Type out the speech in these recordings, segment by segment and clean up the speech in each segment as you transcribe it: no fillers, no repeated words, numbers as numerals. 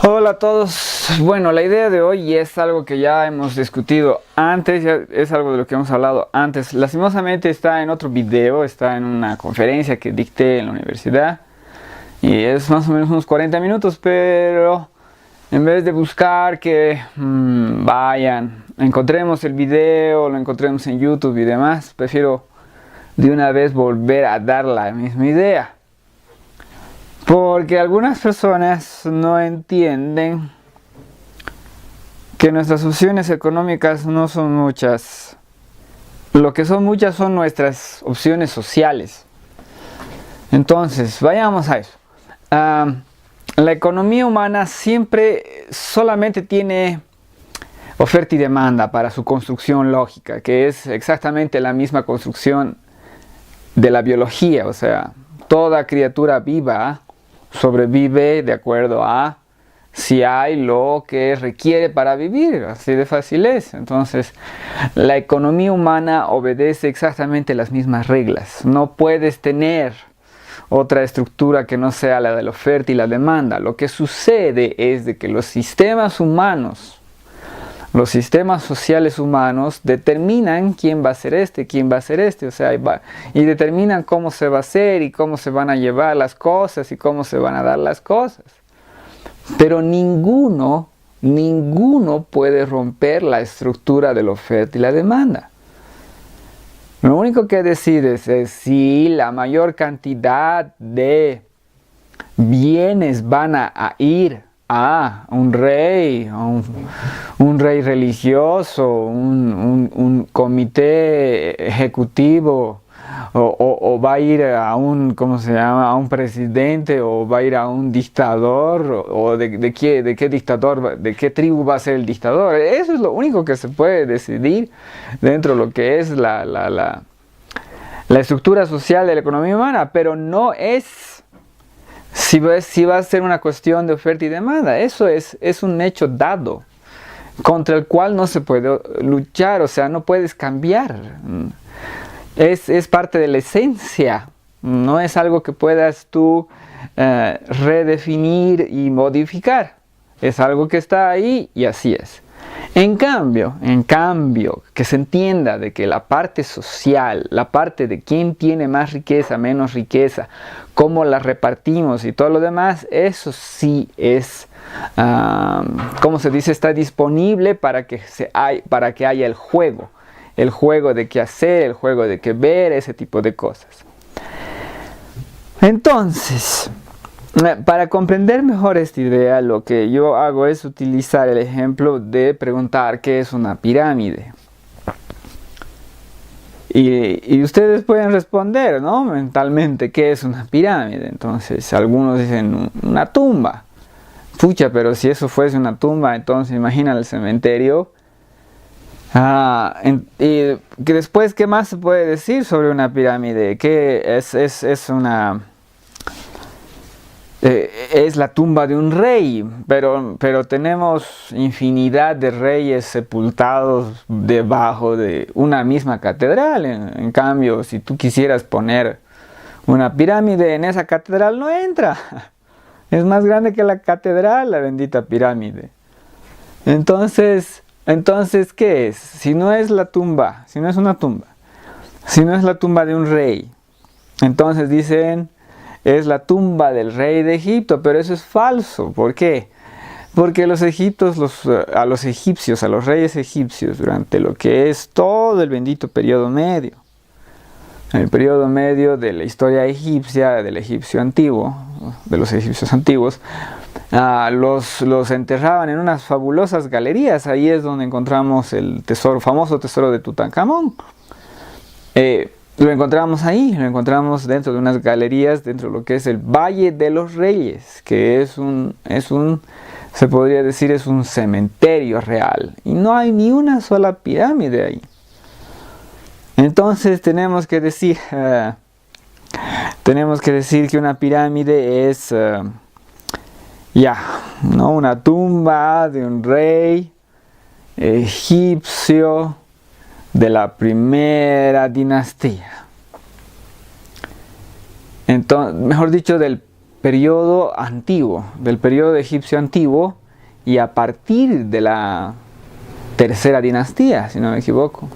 Hola a todos. Bueno, la idea de hoy es algo que ya hemos discutido antes, ya es algo de lo que hemos hablado antes. Lastimosamente está en otro video, está en una conferencia que dicté en la universidad y es más o menos unos 40 minutos, pero en vez de buscar que encontremos el video, lo encontremos en YouTube y demás, prefiero de una vez volver a dar la misma idea. Porque algunas personas no entienden que nuestras opciones económicas no son muchas. Lo que son muchas son nuestras opciones sociales. Entonces, vayamos a eso. La economía humana siempre solamente tiene oferta y demanda para su construcción lógica, que es exactamente la misma construcción de la biología. O sea, toda criatura viva sobrevive de acuerdo a si hay lo que requiere para vivir, así de fácil es. Entonces, la economía humana obedece exactamente las mismas reglas. No puedes tener otra estructura que no sea la de la oferta y la demanda. Lo que sucede es de que los sistemas humanos, los sistemas sociales humanos determinan quién va a ser quién va a ser o sea, y determinan cómo se va a hacer y cómo se van a llevar las cosas y cómo se van a dar las cosas. Pero ninguno puede romper la estructura de la oferta y la demanda. Lo único que decides es si la mayor cantidad de bienes van a ir a un rey, un rey religioso, un comité ejecutivo, o va a ir a a un presidente, o va a ir a un dictador, o de qué dictador, de qué tribu va a ser el dictador. Eso es lo único que se puede decidir dentro de lo que es la estructura social de la economía humana, pero no es si va a ser una cuestión de oferta y demanda. Eso es un hecho dado, contra el cual no se puede luchar, o sea, no puedes cambiar. Es parte de la esencia, no es algo que puedas tú redefinir y modificar. Es algo que está ahí y así es. En cambio, que se entienda de que la parte social, la parte de quién tiene más riqueza, menos riqueza, cómo la repartimos y todo lo demás, eso sí es, como se dice, está disponible para que haya el juego de qué hacer, el juego de qué ver, ese tipo de cosas. Entonces, para comprender mejor esta idea, lo que yo hago es utilizar el ejemplo de preguntar qué es una pirámide. Y ustedes pueden responder, ¿no? Mentalmente, ¿qué es una pirámide? Entonces, algunos dicen una tumba. Pucha, pero si eso fuese una tumba, entonces imagina el cementerio. Y que después, ¿qué más se puede decir sobre una pirámide? ¿Qué es una... es la tumba de un rey, pero tenemos infinidad de reyes sepultados debajo de una misma catedral. En cambio, si tú quisieras poner una pirámide en esa catedral, no entra. Es más grande que la catedral, la bendita pirámide. Entonces, ¿qué es? Si no es la tumba, si no es una tumba, si no es la tumba de un rey, entonces dicen... es la tumba del rey de Egipto, pero eso es falso. ¿Por qué? Porque a los reyes egipcios, durante lo que es todo el bendito periodo medio, el periodo medio de la historia egipcia, del egipcio antiguo, de los egipcios antiguos, los enterraban en unas fabulosas galerías. Ahí es donde encontramos el famoso tesoro de Tutankamón. Lo encontramos ahí, lo encontramos dentro de unas galerías, dentro de lo que es el Valle de los Reyes, que se podría decir, es un cementerio real. Y no hay ni una sola pirámide ahí. Entonces tenemos que decir que una pirámide es, ¿no? Una tumba de un rey egipcio, de la primera dinastía. Entonces, mejor dicho, del periodo antiguo, del periodo egipcio antiguo, y a partir de la tercera dinastía, si no me equivoco.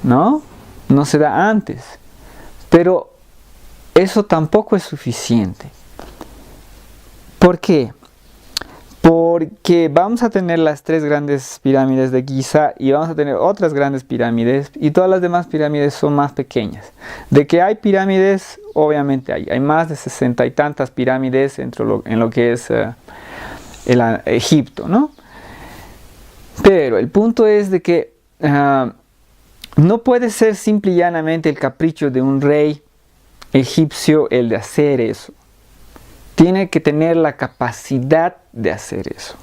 ¿No? No se da antes. Pero eso tampoco es suficiente. ¿Por qué? Porque vamos a tener las 3 grandes pirámides de Giza y vamos a tener otras grandes pirámides, y todas las demás pirámides son más pequeñas. De que hay pirámides, obviamente hay más de 60 y tantas pirámides en lo que es Egipto, ¿no? Pero el punto es de que no puede ser simple y llanamente el capricho de un rey egipcio el de hacer eso. Tiene que tener la capacidad de hacer eso.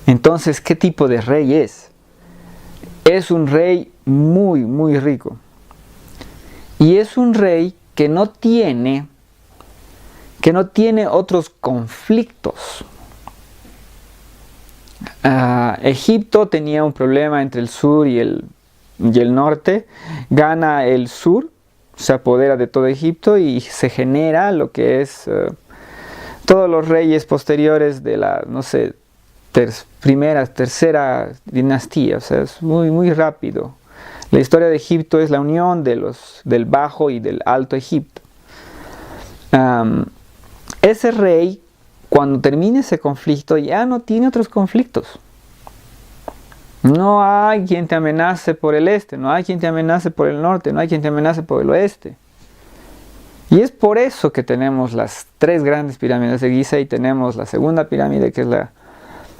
Entonces, ¿qué tipo de rey es? Es un rey muy, muy rico. Y es un rey que no tiene otros conflictos. Egipto tenía un problema entre el sur y el norte. Gana el sur, se apodera de todo Egipto y se genera lo que es todos los reyes posteriores de la, no sé, primera, tercera dinastía. O sea, es muy, muy rápido. La historia de Egipto es la unión del Bajo y del Alto Egipto. Ese rey, cuando termine ese conflicto, ya no tiene otros conflictos. No hay quien te amenace por el este, no hay quien te amenace por el norte, no hay quien te amenace por el oeste. Y es por eso que tenemos las 3 grandes pirámides de Giza y tenemos la segunda pirámide, que es la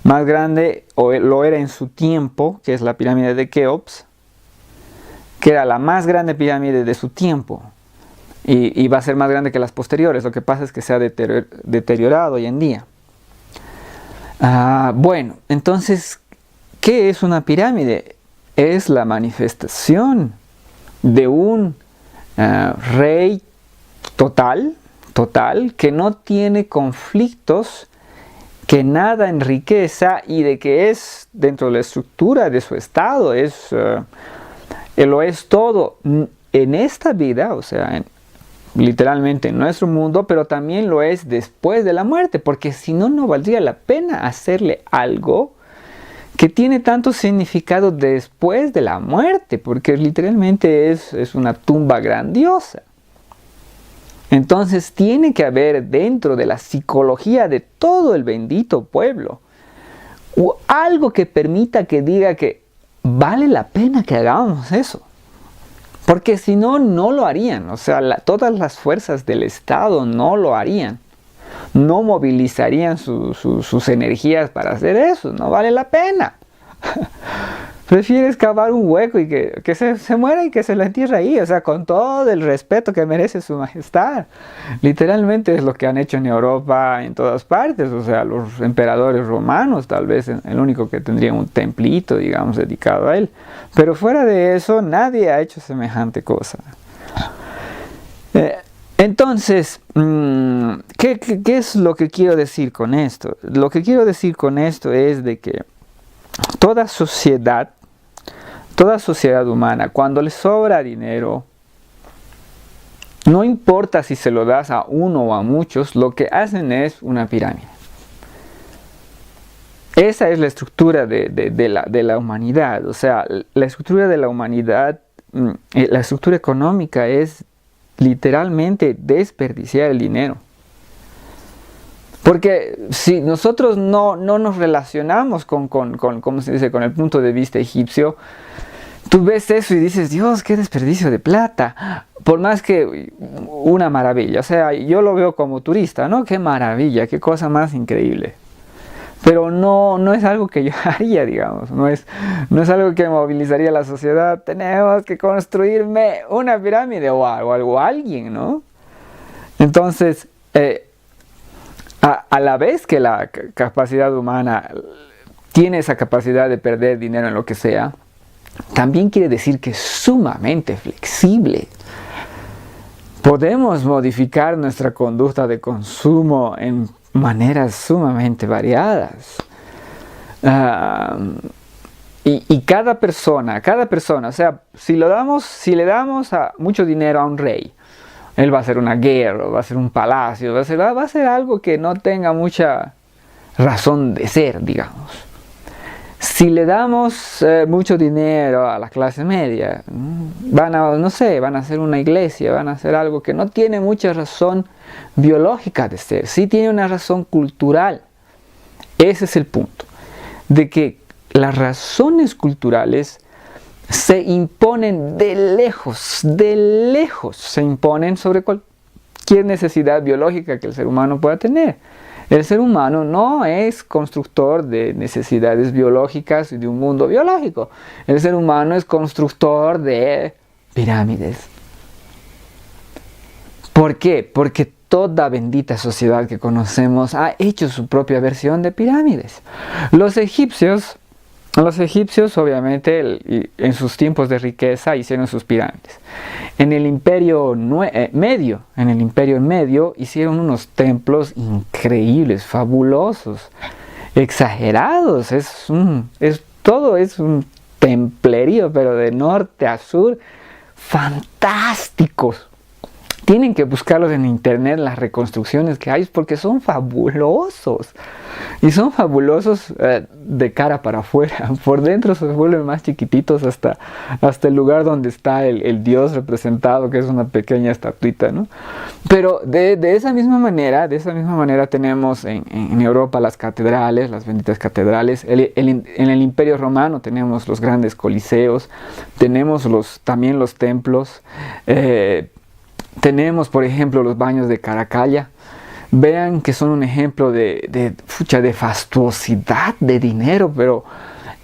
más grande, o lo era en su tiempo, que es la pirámide de Keops, que era la más grande pirámide de su tiempo. Y va a ser más grande que las posteriores. Lo que pasa es que se ha deteriorado hoy en día. Bueno, entonces, ¿qué es una pirámide? Es la manifestación de un rey total, que no tiene conflictos, que nada en riqueza y de que es dentro de la estructura de su estado, lo es todo en esta vida, o sea, literalmente en nuestro mundo, pero también lo es después de la muerte, porque si no, no valdría la pena hacerle algo que tiene tanto significado después de la muerte, porque literalmente es una tumba grandiosa. Entonces tiene que haber dentro de la psicología de todo el bendito pueblo algo que permita que diga que vale la pena que hagamos eso. Porque si no, no lo harían. O sea, todas las fuerzas del Estado no lo harían. No movilizarían sus energías para hacer eso. No vale la pena. Prefieres cavar un hueco y que se muera y que se lo entierre ahí. O sea, con todo el respeto que merece su majestad. Literalmente es lo que han hecho en Europa, en todas partes. O sea, los emperadores romanos, tal vez el único que tendría un templito, digamos, dedicado a él. Pero fuera de eso, nadie ha hecho semejante cosa. Entonces, ¿qué es lo que quiero decir con esto? Lo que quiero decir con esto es de que toda sociedad humana, cuando le sobra dinero, no importa si se lo das a uno o a muchos, lo que hacen es una pirámide. Esa es la estructura de la humanidad. O sea, la estructura de la humanidad, la estructura económica es literalmente desperdiciar el dinero. Porque si nosotros no nos relacionamos con ¿cómo se dice?, con el punto de vista egipcio, tú ves eso y dices, Dios, qué desperdicio de plata. Por más que una maravilla. O sea, yo lo veo como turista, ¿no? Qué maravilla, qué cosa más increíble. Pero no es algo que yo haría, digamos. No es algo que movilizaría a la sociedad. Tenemos que construirme una pirámide o algo, alguien, ¿no? Entonces, a la vez que la capacidad humana tiene esa capacidad de perder dinero en lo que sea, también quiere decir que es sumamente flexible. Podemos modificar nuestra conducta de consumo en maneras sumamente variadas. Y cada persona, o sea, si le damos mucho dinero a un rey, Él va a hacer una guerra, va a hacer un palacio, va a hacer algo que no tenga mucha razón de ser, digamos. Si le damos mucho dinero a la clase media, van a hacer una iglesia, van a hacer algo que no tiene mucha razón biológica de ser, sí tiene una razón cultural. Ese es el punto, de que las razones culturales se imponen de lejos se imponen sobre cualquier necesidad biológica que el ser humano pueda tener. El ser humano no es constructor de necesidades biológicas y de un mundo biológico. El ser humano es constructor de pirámides. ¿Por qué? Porque toda bendita sociedad que conocemos ha hecho su propia versión de pirámides. Los egipcios obviamente en sus tiempos de riqueza hicieron sus pirámides. En el imperio medio hicieron unos templos increíbles, fabulosos, exagerados. Todo es un templerío, pero de norte a sur, fantásticos. Tienen que buscarlos en internet, las reconstrucciones que hay, porque son fabulosos. Y son fabulosos de cara para afuera. Por dentro se vuelven más chiquititos hasta el lugar donde está el dios representado, que es una pequeña estatuita, ¿no? Pero de esa misma manera tenemos en Europa las catedrales, las benditas catedrales. En el Imperio Romano tenemos los grandes coliseos, tenemos también los templos. Tenemos, por ejemplo, los baños de Caracalla. Vean que son un ejemplo de fastuosidad de dinero, pero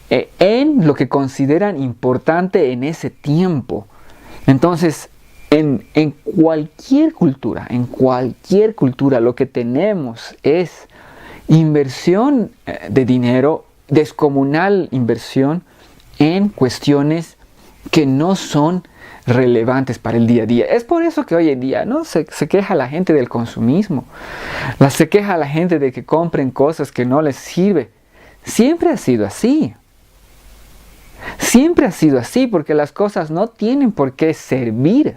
en lo que consideran importante en ese tiempo. Entonces, en cualquier cultura, lo que tenemos es inversión de dinero, descomunal inversión en cuestiones que no son relevantes para el día a día. Es por eso que hoy en día ¿no? se queja la gente del consumismo, se queja la gente de que compren cosas que no les sirven. Siempre ha sido así. Siempre ha sido así, porque las cosas no tienen por qué servir.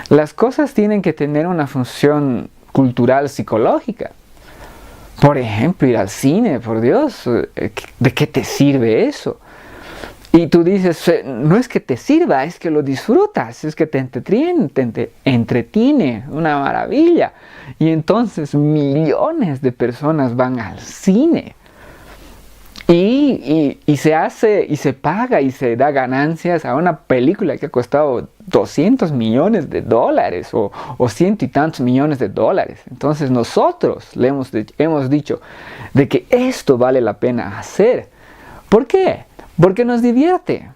Las cosas tienen que tener una función cultural, psicológica. Por ejemplo, ir al cine, por Dios, ¿de qué te sirve eso? Y tú dices, no es que te sirva, es que lo disfrutas, es que te entretiene, una maravilla. Y entonces millones de personas van al cine. Y se paga y se da ganancias a una película que ha costado 200 millones de dólares o ciento y tantos millones de dólares. Entonces nosotros le hemos dicho de que esto vale la pena hacer. ¿Por qué? Porque nos divierte.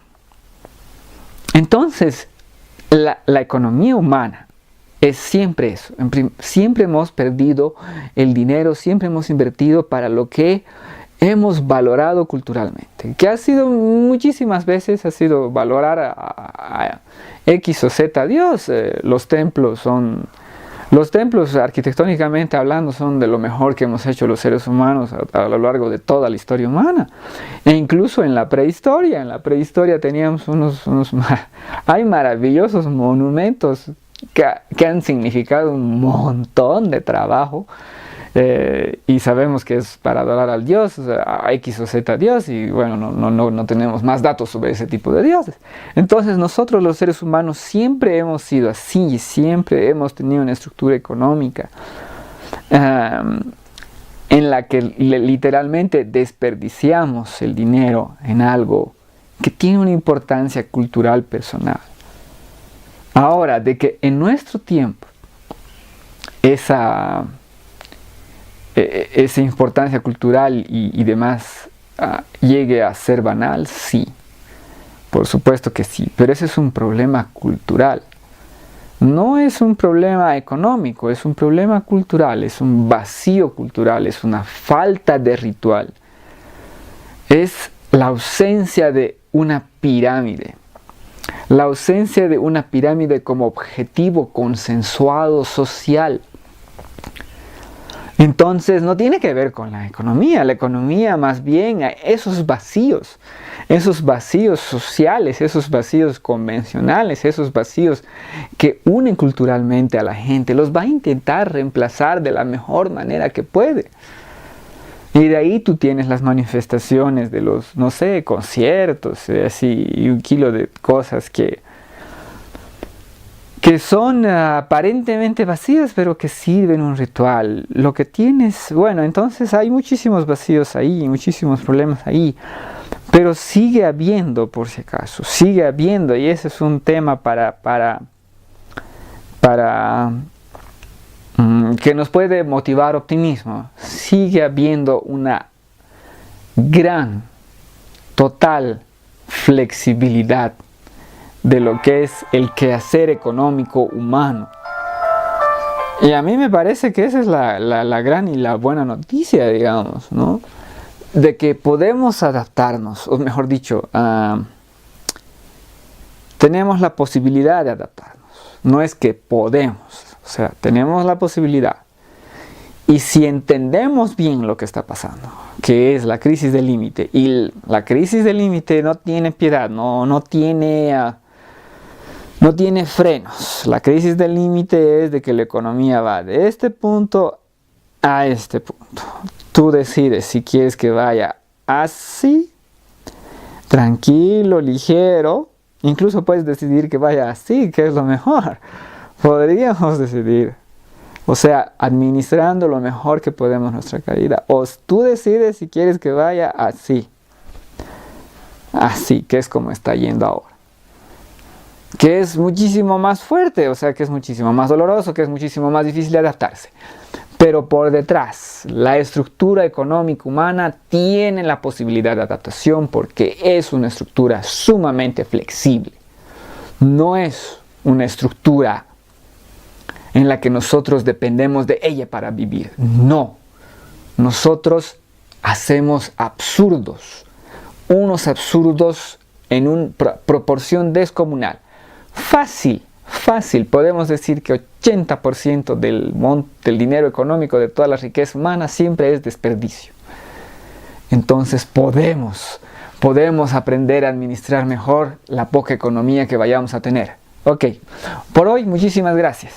Entonces, la economía humana es siempre eso. Siempre hemos perdido el dinero, siempre hemos invertido para lo que hemos valorado culturalmente. Que ha sido muchísimas veces, valorar a X o Z Dios. Los templos arquitectónicamente hablando son de lo mejor que hemos hecho los seres humanos a lo largo de toda la historia humana. E incluso en la prehistoria teníamos hay maravillosos monumentos que han significado un montón de trabajo. Y sabemos que es para adorar al Dios, a X o Z Dios, y bueno, no tenemos más datos sobre ese tipo de dioses. Entonces nosotros los seres humanos siempre hemos sido así, siempre hemos tenido una estructura económica en la que literalmente desperdiciamos el dinero en algo que tiene una importancia cultural personal. Ahora, de que en nuestro tiempo esa importancia cultural y demás llegue a ser banal, sí, por supuesto que sí, pero ese es un problema cultural, no es un problema económico, es un problema cultural, es un vacío cultural, es una falta de ritual, es la ausencia de una pirámide. La ausencia de una pirámide como objetivo consensuado social. Entonces no tiene que ver con la economía más bien esos vacíos, esos vacíos sociales, esos vacíos convencionales, esos vacíos que unen culturalmente a la gente, los va a intentar reemplazar de la mejor manera que puede. Y de ahí tú tienes las manifestaciones de los, no sé, conciertos, así, y un kilo de cosas que son aparentemente vacías, pero que sirven un ritual. Lo que tienes, bueno, entonces hay muchísimos vacíos ahí, muchísimos problemas ahí, pero sigue habiendo, por si acaso, sigue habiendo, y ese es un tema para que nos puede motivar optimismo. Sigue habiendo una gran, total flexibilidad de lo que es el quehacer económico humano. Y a mí me parece que esa es la gran y la buena noticia, digamos, ¿no? De que podemos adaptarnos, o mejor dicho, tenemos la posibilidad de adaptarnos. No es que podemos, o sea, tenemos la posibilidad. Y si entendemos bien lo que está pasando, que es la crisis del límite, y la crisis del límite no tiene piedad, no tiene frenos. La crisis del límite es de que la economía va de este punto a este punto. Tú decides si quieres que vaya así, tranquilo, ligero. Incluso puedes decidir que vaya así, que es lo mejor. Podríamos decidir. O sea, administrando lo mejor que podemos nuestra caída. O tú decides si quieres que vaya así. Así, que es como está yendo ahora. Que es muchísimo más fuerte, o sea, que es muchísimo más doloroso, que es muchísimo más difícil de adaptarse. Pero por detrás, la estructura económica humana tiene la posibilidad de adaptación porque es una estructura sumamente flexible. No es una estructura en la que nosotros dependemos de ella para vivir. No. Nosotros hacemos absurdos. Unos absurdos en una proporción descomunal. Fácil, podemos decir que 80% del dinero económico, de toda la riqueza humana, siempre es desperdicio. Entonces podemos aprender a administrar mejor la poca economía que vayamos a tener. Ok, por hoy muchísimas gracias.